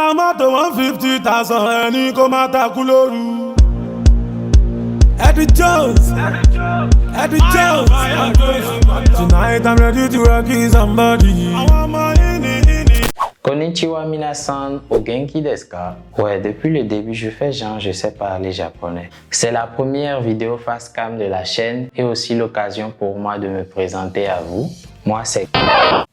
Amato 150,000 any come atakuloru. Eddie Jones. Tonight I'm ready to rock somebody. Konnichiwa minasan, o genki desu ka? Ouais, depuis le début, je fais genre je sais parler japonais. C'est la première vidéo face cam de la chaîne et aussi l'occasion pour moi de me présenter à vous. Moi, c'est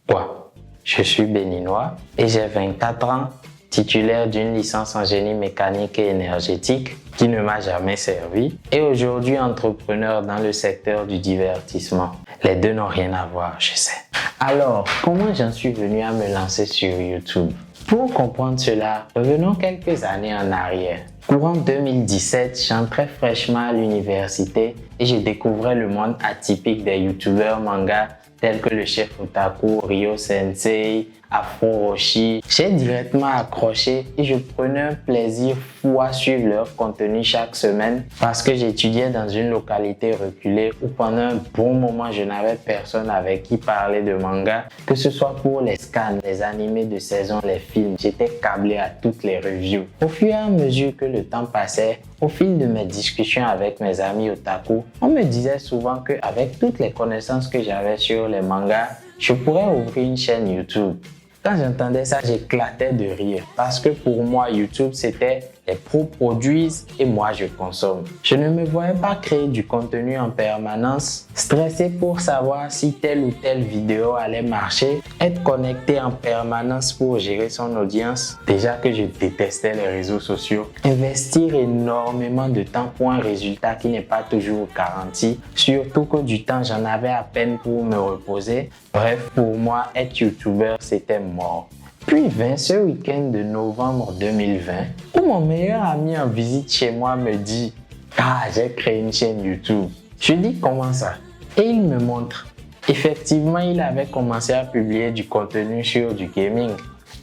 quoi? Je suis béninois et j'ai 24 ans, titulaire d'une licence en génie mécanique et énergétique qui ne m'a jamais servi et aujourd'hui entrepreneur dans le secteur du divertissement. Les deux n'ont rien à voir, je sais. Alors, comment j'en suis venu à me lancer sur YouTube? Pour comprendre cela, revenons quelques années en arrière. Courant 2017, j'entrais fraîchement à l'université et je découvrais le monde atypique des youtubeurs manga tels que le chef otaku Ryo Sensei, Afro Roshi. J'ai directement accroché et je prenais un plaisir fou à suivre leur contenu chaque semaine parce que j'étudiais dans une localité reculée où pendant un bon moment je n'avais personne avec qui parler de manga, que ce soit pour les scans, les animés de saison, les films. J'étais câblé à toutes les reviews. Au fur et à mesure que le temps passait, au fil de mes discussions avec mes amis otaku, on me disait souvent qu'avec toutes les connaissances que j'avais sur les mangas, je pourrais ouvrir une chaîne YouTube. Quand j'entendais ça, j'éclatais de rire parce que pour moi, YouTube, c'était les pros produisent et moi, je consomme. Je ne me voyais pas créer du contenu en permanence, stressé pour savoir si telle ou telle vidéo allait marcher, être connecté en permanence pour gérer son audience. Déjà que je détestais les réseaux sociaux, investir énormément de temps pour un résultat qui n'est pas toujours garanti, surtout que du temps, j'en avais à peine pour me reposer. Bref, pour moi, être YouTuber, c'était mort. Puis vint ce week-end de novembre 2020 où mon meilleur ami en visite chez moi me dit « Ah, j'ai créé une chaîne YouTube. » Je dis « Comment ça ?» Et il me montre. Effectivement, il avait commencé à publier du contenu sur du gaming.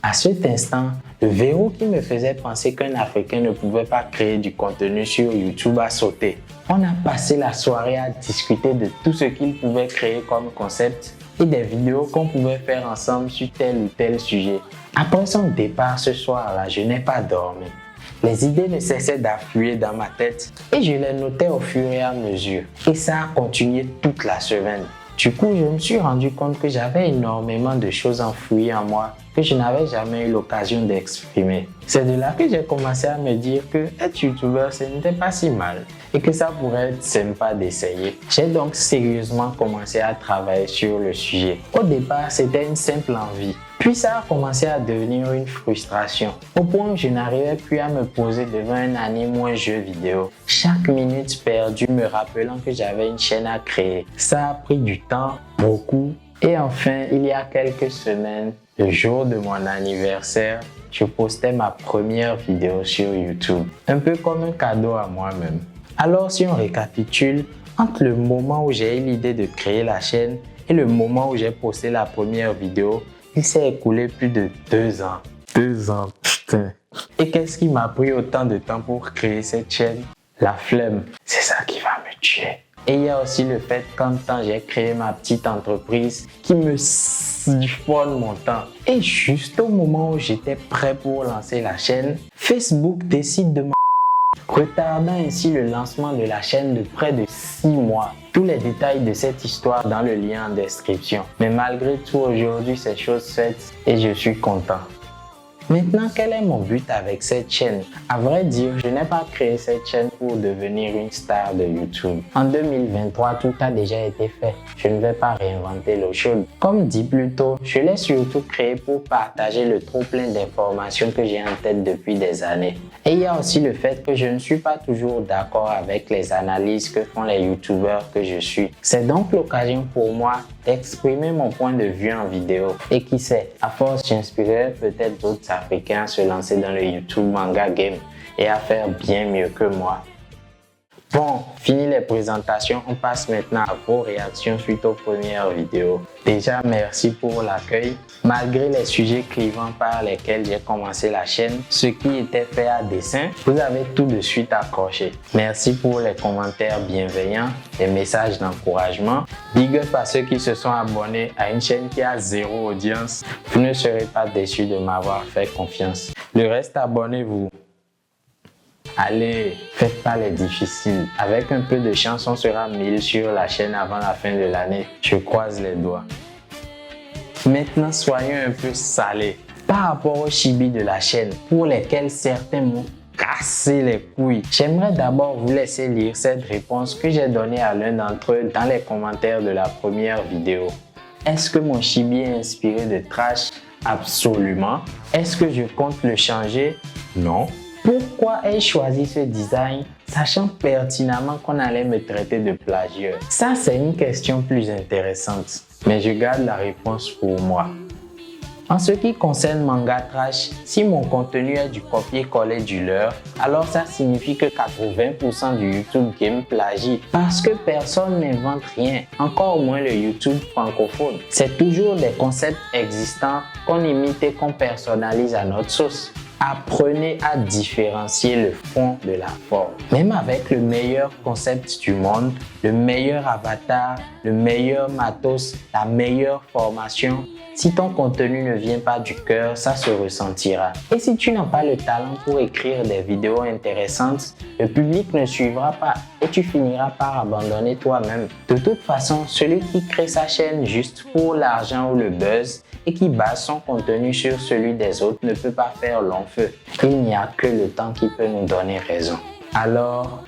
À cet instant, le verrou qui me faisait penser qu'un Africain ne pouvait pas créer du contenu sur YouTube a sauté. On a passé la soirée à discuter de tout ce qu'il pouvait créer comme concept et des vidéos qu'on pouvait faire ensemble sur tel ou tel sujet. Après son départ ce soir-là, je n'ai pas dormi. Les idées ne cessaient d'affluer dans ma tête et je les notais au fur et à mesure. Et ça a continué toute la semaine. Du coup, je me suis rendu compte que j'avais énormément de choses enfouies en moi que je n'avais jamais eu l'occasion d'exprimer. C'est de là que j'ai commencé à me dire que être youtubeur, ce n'était pas si mal et que ça pourrait être sympa d'essayer. J'ai donc sérieusement commencé à travailler sur le sujet. Au départ, c'était une simple envie. Puis ça a commencé à devenir une frustration, au point où je n'arrivais plus à me poser devant un anime ou un jeu vidéo. Chaque minute perdue me rappelant que j'avais une chaîne à créer. Ça a pris du temps, beaucoup. Et enfin, il y a quelques semaines, le jour de mon anniversaire, je postais ma première vidéo sur YouTube. Un peu comme un cadeau à moi-même. Alors si on récapitule, entre le moment où j'ai eu l'idée de créer la chaîne et le moment où j'ai posté la première vidéo, il s'est écoulé plus de 2 ans. 2 ans, putain. Et qu'est-ce qui m'a pris autant de temps pour créer cette chaîne? La flemme, c'est ça qui va me tuer. Et il y a aussi le fait qu'en temps, j'ai créé ma petite entreprise qui me siphonne mon temps. Et juste au moment où j'étais prêt pour lancer la chaîne, Facebook décide de retardant ainsi le lancement de la chaîne de près de 6 mois. Tous les détails de cette histoire dans le lien en description. Mais malgré tout, aujourd'hui, c'est chose faite et je suis content. Maintenant, quel est mon but avec cette chaîne? À vrai dire, je n'ai pas créé cette chaîne pour devenir une star de YouTube. En 2023, tout a déjà été fait. Je ne vais pas réinventer l'eau chaude. Comme dit plus tôt, je l'ai surtout créé pour partager le trop plein d'informations que j'ai en tête depuis des années. Et il y a aussi le fait que je ne suis pas toujours d'accord avec les analyses que font les YouTubeurs que je suis. C'est donc l'occasion pour moi d'exprimer mon point de vue en vidéo. Et qui sait, à force, j'inspirerai peut-être d'autres Africains à se lancer dans le YouTube manga game et à faire bien mieux que moi. Bon, Fini les présentations, on passe maintenant à vos réactions suite aux premières vidéos. Déjà, merci pour l'accueil. Malgré les sujets clivants par lesquels j'ai commencé la chaîne, ce qui était fait à dessein, vous avez tout de suite accroché. Merci pour les commentaires bienveillants, les messages d'encouragement. Big up à ceux qui se sont abonnés à une chaîne qui a 0 audience. Vous ne serez pas déçus de m'avoir fait confiance. Le reste, abonnez-vous. Allez, faites pas les difficiles. Avec un peu de chance, on sera 1000 sur la chaîne avant la fin de l'année. Je croise les doigts. Maintenant, soyons un peu salés. Par rapport aux chibis de la chaîne, pour lesquels certains m'ont cassé les couilles, j'aimerais d'abord vous laisser lire cette réponse que j'ai donnée à l'un d'entre eux dans les commentaires de la première vidéo. Est-ce que mon chibi est inspiré de trash? Absolument. Est-ce que je compte le changer? Non. Pourquoi ai-je choisi ce design, sachant pertinemment qu'on allait me traiter de plagieur? Ça, c'est une question plus intéressante, mais je garde la réponse pour moi. En ce qui concerne Manga Trash, si mon contenu est du copier-coller du leur, alors ça signifie que 80% du YouTube Game plagie, parce que personne n'invente rien, encore moins le YouTube francophone. C'est toujours des concepts existants qu'on imite et qu'on personnalise à notre sauce. Apprenez à différencier le fond de la forme. Même avec le meilleur concept du monde, le meilleur avatar, le meilleur matos, la meilleure formation, si ton contenu ne vient pas du cœur, ça se ressentira. Et si tu n'as pas le talent pour écrire des vidéos intéressantes, le public ne suivra pas et tu finiras par abandonner toi-même. De toute façon, celui qui crée sa chaîne juste pour l'argent ou le buzz et qui base son contenu sur celui des autres ne peut pas faire long feu. Il n'y a que le temps qui peut nous donner raison. Alors...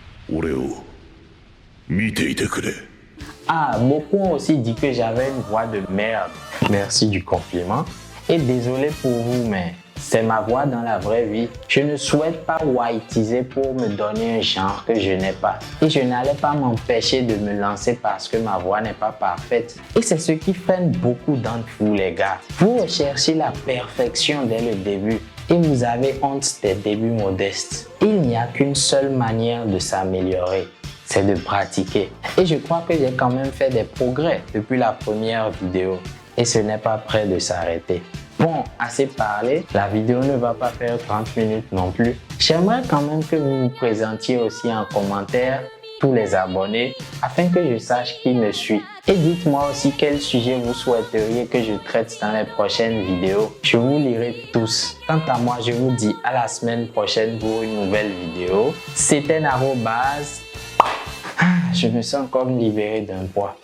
beaucoup ont aussi dit que j'avais une voix de merde. Merci du compliment. Et désolé pour vous, mais c'est ma voix dans la vraie vie. Je ne souhaite pas whiteiser pour me donner un genre que je n'ai pas. Et je n'allais pas m'empêcher de me lancer parce que ma voix n'est pas parfaite. Et c'est ce qui freine beaucoup d'entre vous, les gars. Vous recherchez la perfection dès le début et vous avez honte des débuts modestes. Il n'y a qu'une seule manière de s'améliorer. C'est de pratiquer. Et je crois que j'ai quand même fait des progrès depuis la première vidéo. Et ce n'est pas prêt de s'arrêter. Bon, assez parlé, la vidéo ne va pas faire 30 minutes non plus. J'aimerais quand même que vous vous présentiez aussi en commentaire tous les abonnés afin que je sache qui me suit. Et dites-moi aussi quel sujet vous souhaiteriez que je traite dans les prochaines vidéos. Je vous lirai tous. Quant à moi, je vous dis à la semaine prochaine pour une nouvelle vidéo. C'était Naro Baz. Je me sens comme libéré d'un poids.